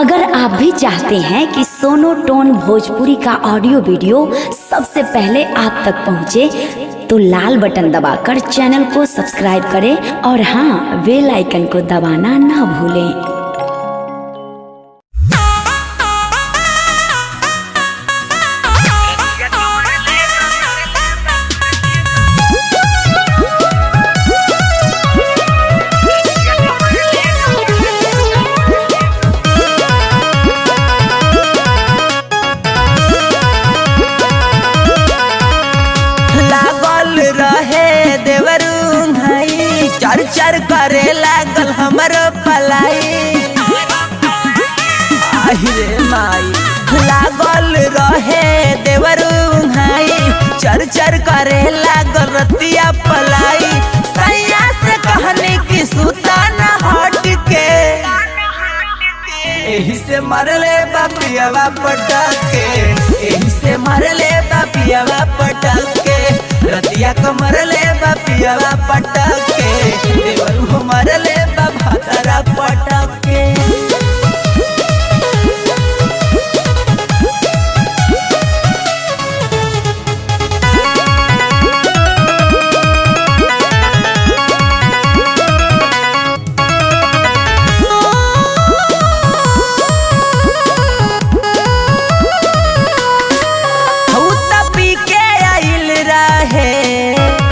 अगर आप भी चाहते हैं कि सोनो टोन भोजपुरी का ऑडियो वीडियो सबसे पहले आप तक पहुंचे, तो लाल बटन दबाकर चैनल को सब्सक्राइब करें और हाँ, बेल आइकन को दबाना ना भूलें। चर चर करे लागल हमर पलाई, रे माई लागल रहे देवरू भाई, चर चर करे लागल रतिया पलाई। सैया से कहने की सुता न हट के, एही से मरले बापियावा पटके, एही से मरले बापियावा पटके, रतिया को मरले बापियावा पटके, देवरू मरले बाबा तारा पटके।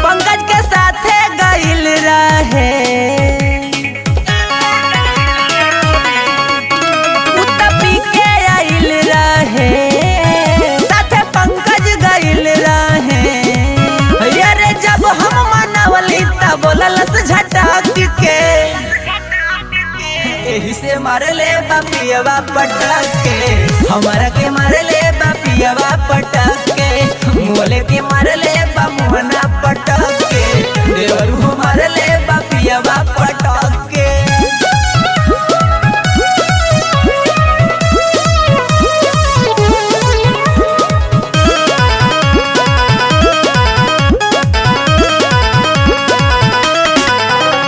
पंकज के साथे गइल रहे, पी के आइल रहे, साथे पंकज गइल रहे। अरे जब हम मनवली तब बोललस झटक के, एही से मारले बापियावा पटके, हमारा के मारले बापियावा पटके, बोले के मारले बामुना पटके, देवरू मारले बापियावा पटके।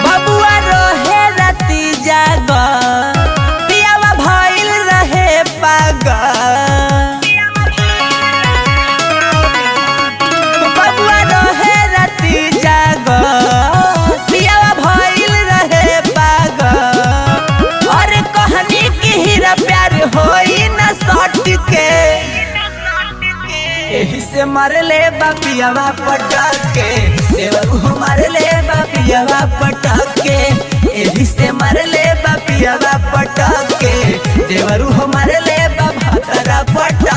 बबुआ रहे राती जागा, पियावा भइल रहे पागल, होई न सट के, एही से मरले बापियावा पटके, देवरू मरले बापियावा पटके, एही से मरले बापियावा पटके, देवरू मरले बाबा तारा पटके।